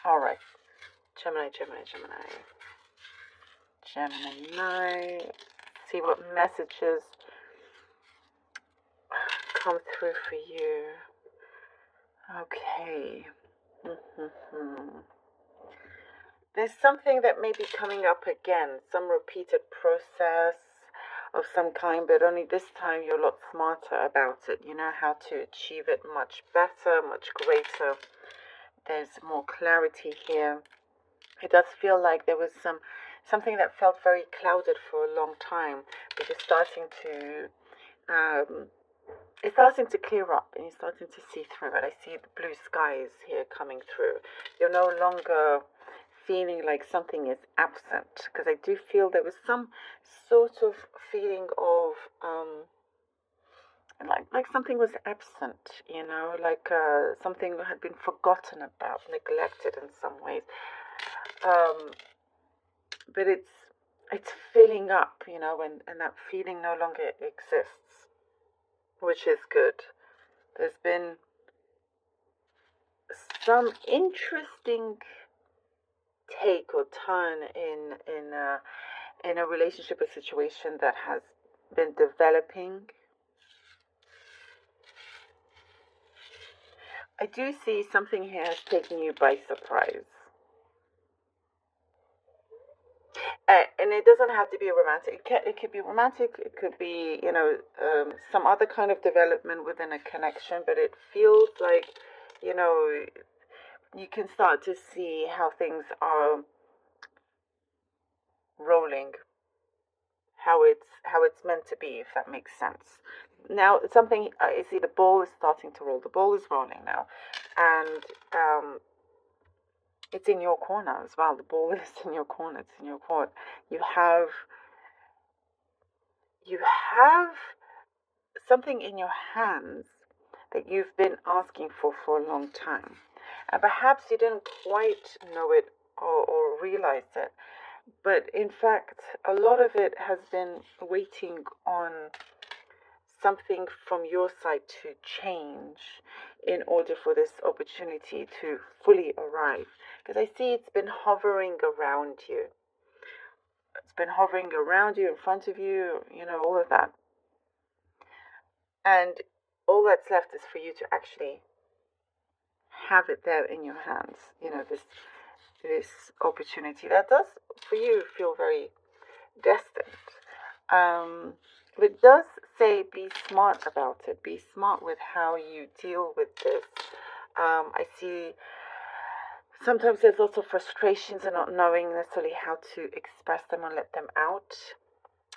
All right. Gemini, Gemini, Gemini. Gemini. See what messages come through for you. Okay. There's something that may be coming up again, some repeated process of some kind, but only this time you're a lot smarter about it. You know how to achieve it much better, much greater. There's more clarity here. It does feel like there was something that felt very clouded for a long time, but it's starting to clear up, and you're starting to see through it. I see the blue skies here coming through. You're no longer feeling like something is absent, because I do feel there was some sort of feeling of like something was absent, like something had been forgotten about, neglected in some ways. But it's filling up, and that feeling no longer exists, which is good. There's been some interesting take or turn in a relationship or situation that has been developing. I do see something here has taken you by surprise. And it doesn't have to be romantic. It could be romantic. It could be, some other kind of development within a connection. But it feels like, you can start to see how things are rolling, how it's meant to be, if that makes sense. Now, something I see, the ball is starting to roll. The ball is rolling now, and it's in your corner as well. The ball is in your corner. It's in your court. You have something in your hands that you've been asking for a long time, and perhaps you didn't quite know it or realize it. But in fact, a lot of it has been waiting on something from your side to change in order for this opportunity to fully arrive. Because I see it's been hovering around you. It's been hovering around you, in front of you, all of that. And all that's left is for you to actually have it there in your hands. This opportunity that does, for you, feel very destined. It does say be smart about it. Be smart with how you deal with this. I see sometimes there's lots of frustrations and not knowing necessarily how to express them and let them out.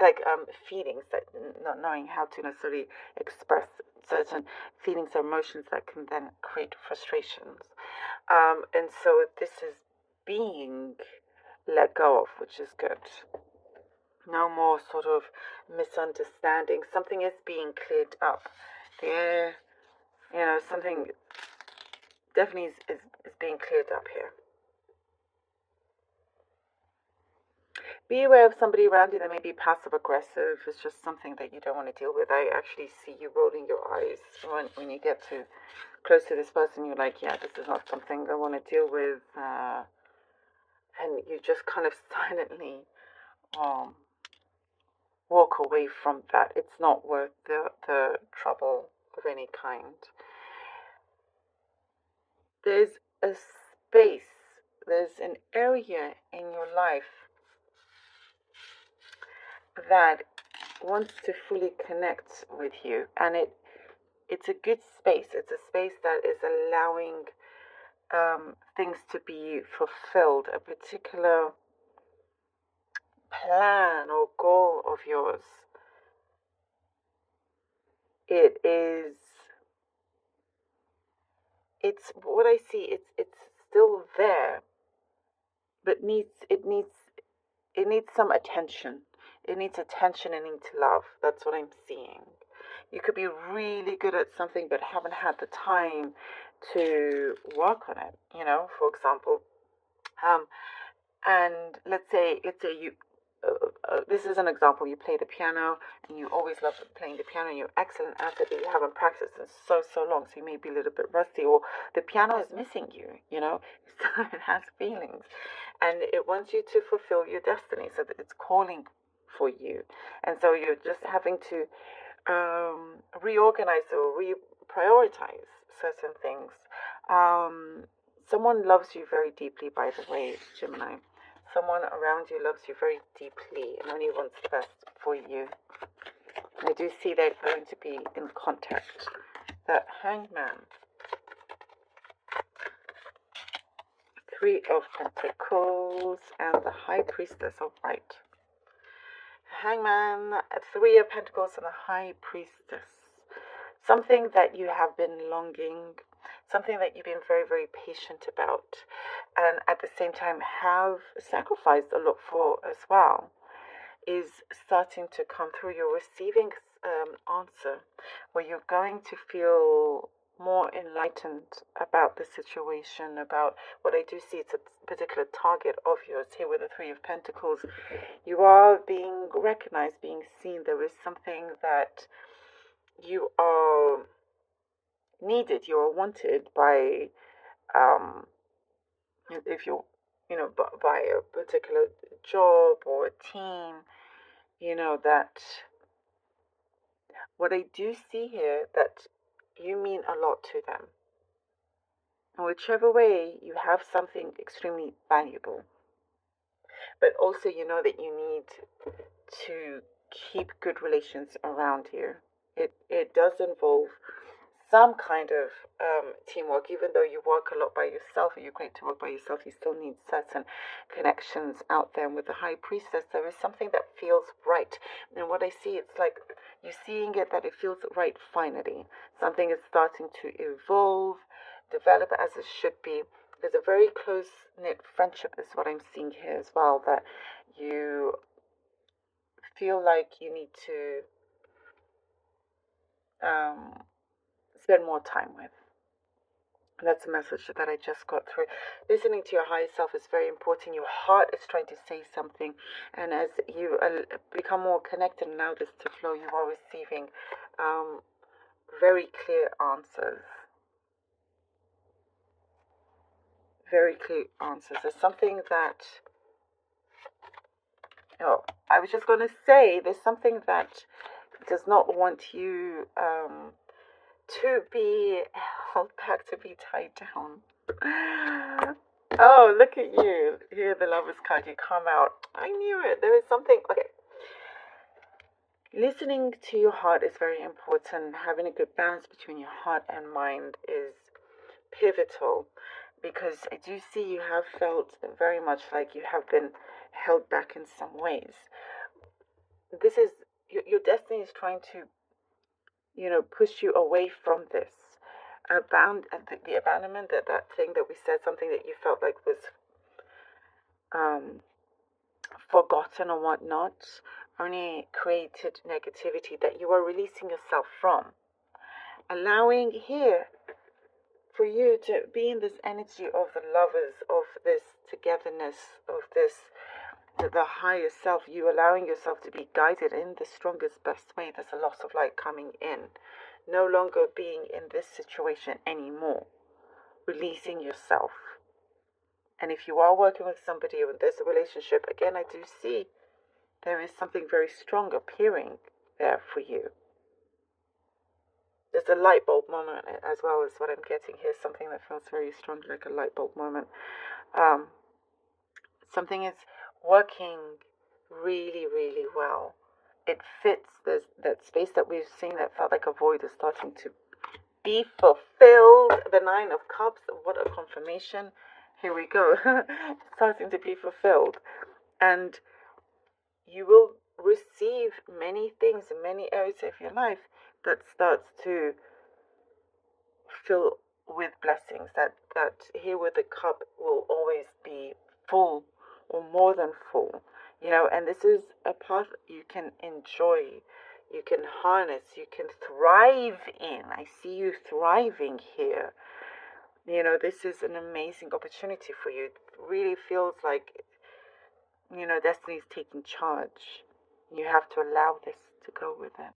Like feelings, that not knowing how to necessarily express certain feelings or emotions that can then create frustrations. And so this is being let go of, which is good. No more sort of misunderstanding. Something is being cleared up. There, something definitely is being cleared up here. Be aware of somebody around you that may be passive aggressive. It's just something that you don't want to deal with. I actually see you rolling your eyes when you get too close to this person. You're like, yeah, this is not something I want to deal with. And you just kind of silently walk away from that. It's not worth the trouble of any kind. There's a space, there's an area in your life that wants to fully connect with you, and it's a good space. It's a space that is allowing things to be fulfilled, a particular plan or goal of yours. It's what I see. It's still there, but it needs some attention. It needs attention and needs love. That's what I'm seeing. You could be really good at something but haven't had the time to work on it, for example. And let's say you this is an example. You play the piano and you always love playing the piano and you're excellent at it, but you haven't practiced in so long, so you may be a little bit rusty, or the piano is missing you, it has feelings and it wants you to fulfill your destiny, so that it's calling for you. And so you're just having to reorganize or reprioritize certain things. Someone loves you very deeply, by the way, Gemini. Someone around you loves you very deeply and only wants the best for you. I do see they're going to be in contact. The Hangman, Three of Pentacles, and the High Priestess. All right. Hangman, Three of Pentacles, and the High Priestess. Something that you have been longing, something that you've been very, very patient about, and at the same time have sacrificed a lot for as well, is starting to come through. You're receiving answer where you're going to feel more enlightened about the situation, about what I do see. It's a particular target of yours here with the Three of Pentacles. You are being recognized, being seen. There is something that you are needed, you are wanted by, if you're, by a particular job or a team, that what I do see here, that you mean a lot to them. And whichever way, you have something extremely valuable. But also, you know that you need to keep good relations around you. It does involve some kind of teamwork. Even though you work a lot by yourself, or you're great to work by yourself, you still need certain connections out there. And with the High Priestess, there is something that feels right. And what I see, it's like you're seeing it, that it feels right finally. Something is starting to evolve, develop as it should be. There's a very close-knit friendship is what I'm seeing here as well, that you feel like you need to spend more time with. That's a message that I just got through. Listening to your higher self is very important. Your heart is trying to say something, and as you become more connected and allow this to flow, you are receiving very clear answers. Very clear answers. There's something that, I was just going to say, there's something that does not want you to be held back, to be tied down. Oh, look at you. Here, the Lover's card, you come out. I knew it. There is something. Okay. Listening to your heart is very important. Having a good balance between your heart and mind is pivotal, because I do see you have felt very much like you have been held back in some ways. This is, your destiny is trying to, push you away from this. The abandonment, that thing that we said, something that you felt like was forgotten or whatnot, only created negativity that you are releasing yourself from. Allowing here for you to be in this energy of the lovers, of this togetherness, of this, the higher self, you allowing yourself to be guided in the strongest, best way. There's a loss of light coming in. No longer being in this situation anymore. Releasing yourself. And if you are working with somebody or there's a relationship, again, I do see there is something very strong appearing there for you. There's a light bulb moment as well, is what I'm getting here. Something that feels very strong, like a light bulb moment. Something is working really, really well. It fits that space that we've seen that felt like a void is starting to be fulfilled. The Nine of Cups, what a confirmation. Here we go. Starting to be fulfilled. And you will receive many things in many areas of your life that starts to fill with blessings. That here with the cup will always be full or more than full. And this is a path you can enjoy, you can harness, you can thrive in. I see you thriving here. This is an amazing opportunity for you. It really feels like destiny's taking charge. You have to allow this to go with it.